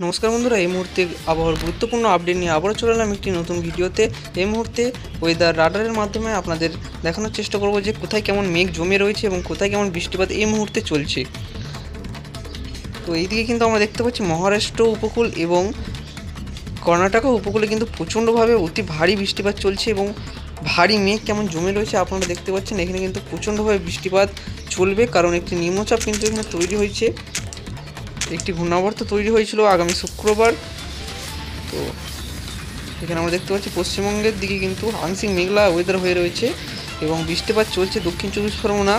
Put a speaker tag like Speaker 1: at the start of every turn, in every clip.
Speaker 1: নমস্কার বন্ধুরা, এই মুহূর্তে আবহাওয়ার গুরুত্বপূর্ণ আপডেট নিয়ে আবারও চলে এলাম একটি নতুন ভিডিওতে। এই মুহূর্তে ওয়েদার রাডারের মাধ্যমে আপনাদের দেখানোর চেষ্টা করব যে কোথায় কেমন মেঘ জমে রয়েছে এবং কোথায় কেমন বৃষ্টিপাত এই মুহূর্তে চলছে। তো এইদিকে কিন্তু আমরা দেখতে পাচ্ছি মহারাষ্ট্র উপকূল এবং কর্ণাটক উপকূলে কিন্তু প্রচণ্ডভাবে অতি ভারী বৃষ্টিপাত চলছে এবং ভারী মেঘ কেমন জমে রয়েছে আপনারা দেখতে পাচ্ছেন। এখানে কিন্তু প্রচণ্ডভাবে বৃষ্টিপাত চলবে, কারণ একটি নিম্নচাপ কিন্তু এখানে তৈরি হয়েছে। একটি ঘূর্ণাবর্ত তৈরি হয়েছিল আগামী শুক্রবার। তো এখানে আমরা দেখতে পাচ্ছি পশ্চিমবঙ্গের দিকে কিন্তু আংশিক মেঘলা ওয়েদার হয়ে রয়েছে এবং বৃষ্টিপাত চলছে দক্ষিণ চব্বিশ পরগনা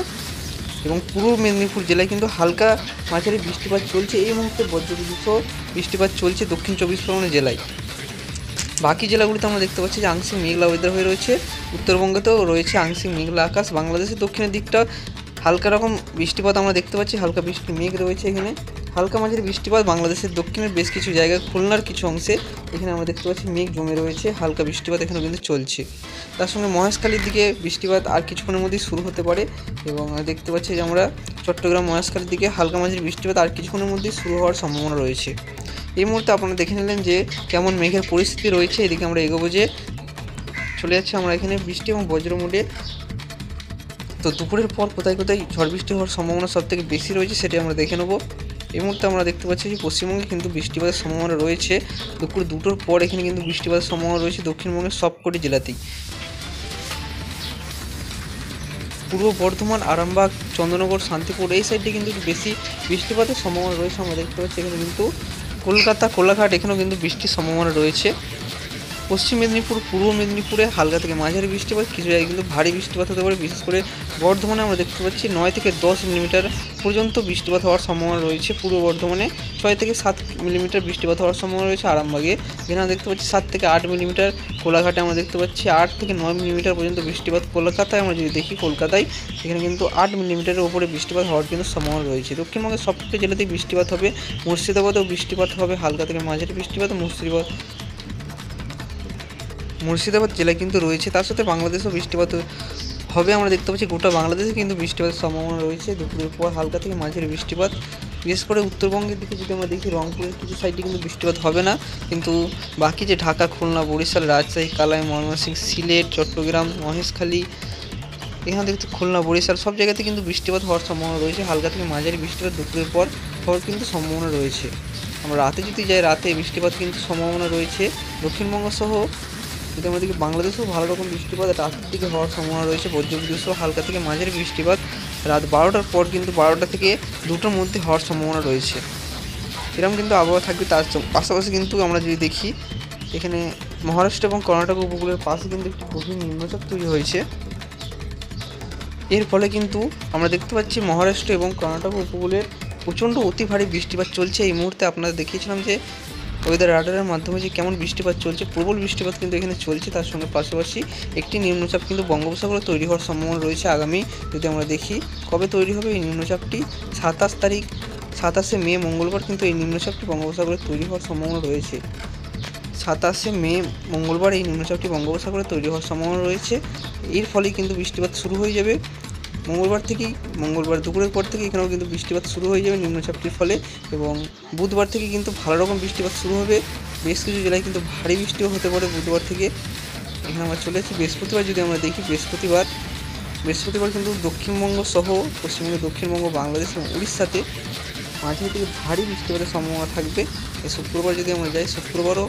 Speaker 1: এবং পূর্ব মেদিনীপুর জেলায় কিন্তু হালকা মাঝারি বৃষ্টিপাত চলছে। এই মুহূর্তে বজ্রবিদ্যুৎ সহ বৃষ্টিপাত চলছে দক্ষিণ চব্বিশ পরগনা জেলায়। বাকি জেলাগুলিতে আমরা দেখতে পাচ্ছি যে আংশিক মেঘলা ওয়েদার হয়ে রয়েছে। উত্তরবঙ্গেতেও রয়েছে আংশিক মেঘলা আকাশ। বাংলাদেশের দক্ষিণের দিকটা হালকা রকম বৃষ্টিপাত আমরা দেখতে পাচ্ছি, হালকা বৃষ্টি মেঘ রয়েছে। এখানে হালকা মাঝারি বৃষ্টিপাত বাংলাদেশের দক্ষিণের বেশ কিছু জায়গায়, খুলনার কিছু অংশে এখানে আমরা দেখতে পাচ্ছি মেঘ জমে রয়েছে, হালকা বৃষ্টিপাত এখানে কিন্তু চলছে। তার সঙ্গে মহেশখালীর দিকে বৃষ্টিপাত আর কিছুক্ষণের মধ্যেই শুরু হতে পারে এবং দেখতে পাচ্ছি যে আমরা চট্টগ্রাম মহেশখালীর দিকে হালকা মাঝারি বৃষ্টিপাত আর কিছুক্ষণের মধ্যেই শুরু হওয়ার সম্ভাবনা রয়েছে। এই মুহূর্তে আপনারা দেখে নিলেন যে কেমন মেঘের পরিস্থিতি রয়েছে। এদিকে আমরা এগোবো যে চলে যাচ্ছে আমরা এখানে বৃষ্টি এবং বজ্র মোডে। তো দুপুরের পর কোথায় কোথায় ঝড় বৃষ্টি হওয়ার সম্ভাবনা সবথেকে বেশি রয়েছে সেটি আমরা দেখে নেব। এই মুহূর্তে আমরা দেখতে পাচ্ছি যে পশ্চিমবঙ্গে কিন্তু বৃষ্টিপাতের সম্ভাবনা রয়েছে। দুপুর 2টোর পর এখানে কিন্তু বৃষ্টিপাতের সম্ভাবনা রয়েছে দক্ষিণবঙ্গের সবকটি জেলাতেই। পূর্ব বর্ধমান, আরামবাগ, চন্দ্রনগর, শান্তিপুর এই সাইডে কিন্তু বেশি বৃষ্টিপাতের সম্ভাবনা রয়েছে। আমরা দেখতে পাচ্ছি এখানে কিন্তু কলকাতা, কোলাঘাট এখানেও কিন্তু বৃষ্টির সম্ভাবনা রয়েছে। পশ্চিম মেদিনীপুর, পূর্ব মেদিনীপুরে হালকা থেকে মাঝারি বৃষ্টিপাত, কিছু জায়গায় কিন্তু ভারী বৃষ্টিপাত হতে পারে। বিশেষ করে বর্ধমানে আমরা দেখতে পাচ্ছি 9 থেকে 10 মিলিমিটার পর্যন্ত বৃষ্টিপাত হওয়ার সম্ভাবনা রয়েছে। পূর্ব বর্ধমানে 6 থেকে 7 মিলিমিটার বৃষ্টিপাত হওয়ার সম্ভাবনা রয়েছে। আরামবাগে এখানে আমরা দেখতে পাচ্ছি 7 থেকে 8 মিলিমিটার। কোলাঘাটে আমরা দেখতে পাচ্ছি 8 থেকে 9 মিলিমিটার পর্যন্ত বৃষ্টিপাত। কলকাতায় আমরা যদি দেখি, কলকাতায় এখানে কিন্তু 8 মিলিমিটারের উপরে বৃষ্টিপাত হওয়ার কিন্তু সম্ভাবনা রয়েছে। দক্ষিণবঙ্গের সবকটি জেলাতেই বৃষ্টিপাত হবে। মুর্শিদাবাদেও বৃষ্টিপাত হবে, হালকা থেকে মাঝারি বৃষ্টিপাত। মুর্শিদাবাদ জেলায় কিন্তু রয়েছে। তার সাথে বাংলাদেশেও বৃষ্টিপাত হবে। আমরা দেখতে পাচ্ছি গোটা বাংলাদেশে কিন্তু বৃষ্টিপাতের সম্ভাবনা রয়েছে। দুপুরের পর হালকা থেকে মাঝারি বৃষ্টিপাত। বিশেষ করে উত্তরবঙ্গের দিকে যদি আমরা দেখি, রংপুরের কিছু সাইডে কিন্তু বৃষ্টিপাত হবে না, কিন্তু বাকি যে ঢাকা, খুলনা, বরিশাল, রাজশাহী, কালাই, ময়মনসিংহ, সিলেট, চট্টগ্রাম, মহেশখালী এখানে দেখতে খুলনা, বরিশাল সব জায়গাতে কিন্তু বৃষ্টিপাত হওয়ার সম্ভাবনা রয়েছে। হালকা থেকে মাঝারি বৃষ্টিপাত দুপুরের পর হওয়ার কিন্তু সম্ভাবনা রয়েছে। আমরা রাতে যদি যাই, রাতে বৃষ্টিপাত কিন্তু সম্ভাবনা রয়েছে। দক্ষিণবঙ্গ সহ যদি আমাদের বাংলাদেশেও ভালো রকম বৃষ্টিপাত রাতের দিকে হওয়ার সম্ভাবনা রয়েছে। বজ্রবিদ্যুৎ সহ হালকা থেকে মাঝারি বৃষ্টিপাত রাত 12টার পর কিন্তু 12টা থেকে 2টোর মধ্যে হওয়ার সম্ভাবনা রয়েছে। এরকম কিন্তু আবহাওয়া থাকবে। তার পাশাপাশি কিন্তু আমরা যদি দেখি, এখানে মহারাষ্ট্র এবং কর্ণাটক উপকূলের পাশে কিন্তু একটি গভীর নিম্নচাপ তৈরি হয়েছে। এর ফলে কিন্তু আমরা দেখতে পাচ্ছি মহারাষ্ট্র এবং কর্ণাটক উপকূলের প্রচণ্ড অতি ভারী বৃষ্টিপাত চলছে। এই মুহূর্তে আপনারা দেখিয়েছিলাম যে ওয়েদার রাডারের মাধ্যমে যে কেমন বৃষ্টিপাত চলছে, প্রবল বৃষ্টিপাত কিন্তু এখানে চলছে। তার সঙ্গে পাশাপাশি একটি নিম্নচাপ কিন্তু বঙ্গোপসাগরে তৈরি হওয়ার সম্ভাবনা রয়েছে। আগামী যদি আমরা দেখি কবে তৈরি হবে এই নিম্নচাপটি, 27 মে মঙ্গলবার কিন্তু এই নিম্নচাপটি বঙ্গোপসাগরে তৈরি হওয়ার সম্ভাবনা রয়েছে। 27 মে মঙ্গলবার এই নিম্নচাপটি বঙ্গোপসাগরে তৈরি হওয়ার সম্ভাবনা রয়েছে। এর ফলেই কিন্তু বৃষ্টিপাত শুরু হয়ে যাবে মঙ্গলবার দুপুরের পর থেকে এখানেও কিন্তু বৃষ্টিপাত শুরু হয়ে যাবে নিম্নচাপটির ফলে, এবং বুধবার থেকে কিন্তু ভালো রকম বৃষ্টিপাত শুরু হবে। বেশ কিছু জেলায় কিন্তু ভারী বৃষ্টিও হতে পারে বুধবার থেকে। এখানে আমরা চলে এসেছি বৃহস্পতিবার। যদি আমরা দেখি বৃহস্পতিবার কিন্তু দক্ষিণবঙ্গ সহ পশ্চিমবঙ্গ, দক্ষিণবঙ্গ, বাংলাদেশ এবং উড়িষ্যাতে মাঝারি থেকে ভারী বৃষ্টিপাতের সম্ভাবনা থাকবে। এই শুক্রবার যদি আমরা যাই, শুক্রবারও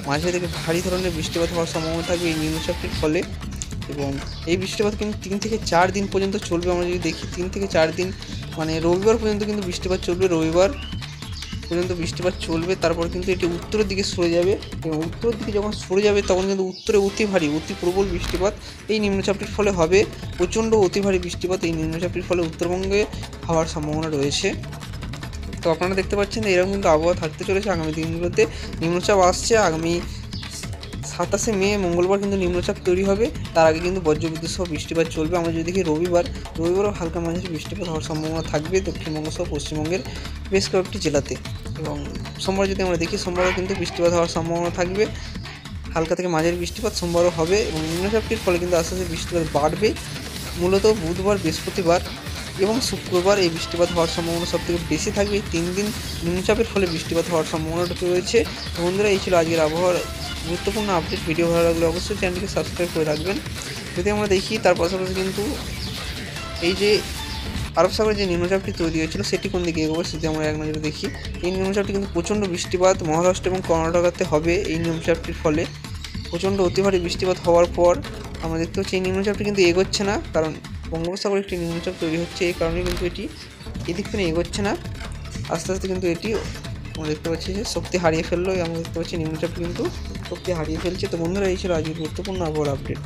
Speaker 1: মাঝারি থেকে ভারী ধরনের বৃষ্টিপাত হওয়ার সম্ভাবনা থাকবে এই নিম্নচাপটির ফলে, এবং এই বৃষ্টিপাত কিন্তু 3 থেকে 4 দিন পর্যন্ত চলবে। আমরা যদি দেখি 3 থেকে 4 দিন মানে রবিবার পর্যন্ত কিন্তু বৃষ্টিপাত চলবে। রবিবার পর্যন্ত বৃষ্টিপাত চলবে, তারপর কিন্তু এটি উত্তরের দিকে সরে যাবে, এবং উত্তরের দিকে যখন সরে যাবে তখন কিন্তু উত্তরে অতি প্রবল বৃষ্টিপাত এই নিম্নচাপটির ফলে হবে। প্রচণ্ড অতি ভারী বৃষ্টিপাত এই নিম্নচাপটির ফলে উত্তরবঙ্গে হওয়ার সম্ভাবনা রয়েছে। তো আপনারা দেখতে পাচ্ছেন এরকম কিন্তু আবহাওয়া থাকতে চলেছে আগামী দিনগুলোতে। নিম্নচাপ আসছে আগামী 27 মে মঙ্গলবার কিন্তু নিম্নচাপ তৈরি হবে। তার আগে কিন্তু বজ্রবিদ্যুৎ সহ বৃষ্টিপাত চলবে। আমরা যদি দেখি রবিবারও হালকা মাঝারি বৃষ্টিপাত হওয়ার সম্ভাবনা থাকবে দক্ষিণবঙ্গ সহ পশ্চিমবঙ্গের বেশ কয়েকটি জেলাতে, এবং সোমবার যদি আমরা দেখি, সোমবারও কিন্তু বৃষ্টিপাত হওয়ার সম্ভাবনা থাকবে। হালকা থেকে মাঝারি বৃষ্টিপাত সোমবারও হবে, এবং নিম্নচাপটির ফলে কিন্তু আস্তে আস্তে বৃষ্টিপাত বাড়বে। মূলত বুধবার, বৃহস্পতিবার এবং শুক্রবার এই বৃষ্টিপাত হওয়ার সম্ভাবনা সবথেকে বেশি থাকবে। এই 3 দিন নিম্নচাপের ফলে বৃষ্টিপাত হওয়ার সম্ভাবনাটা রয়েছে। তো বন্ধুরা, এই ছিল আজকের আবহাওয়ার গুরুত্বপূর্ণ আপডেট। ভিডিও ভালো লাগলে অবশ্যই চ্যানেলটিকে সাবস্ক্রাইব করে রাখবেন। যদি আমরা দেখি তার পাশাপাশি কিন্তু এই যে আরব সাগরে যে নিম্নচাপটি তৈরি হয়েছিল সেটি কোন দিকে এগোবে সেটি আমরা এক নজরে দেখি। এই নিম্নচাপটি কিন্তু প্রচণ্ড বৃষ্টিপাত মহারাষ্ট্র এবং কর্ণাটকাতে হবে। এই নিম্নচাপটির ফলে প্রচণ্ড অতি ভারী বৃষ্টিপাত হওয়ার পর আমরা দেখতে পাচ্ছি এই নিম্নচাপটি কিন্তু এগোচ্ছে না, কারণ বঙ্গোপসাগরে একটি নিম্নচাপ তৈরি হচ্ছে। এই কারণে কিন্তু এটি এদিক থেকে এগোচ্ছে না, আস্তে আস্তে কিন্তু এটি আমরা দেখতে পাচ্ছি যে শক্তি হারিয়ে ফেললো। আমরা দেখতে পাচ্ছি নিম্নচাপটি কিন্তু শক্তি হারিয়ে ফেলছে। তো বন্ধুরা, এই ছিল আজকের গুরুত্বপূর্ণ আবহাওয়ার আপডেট।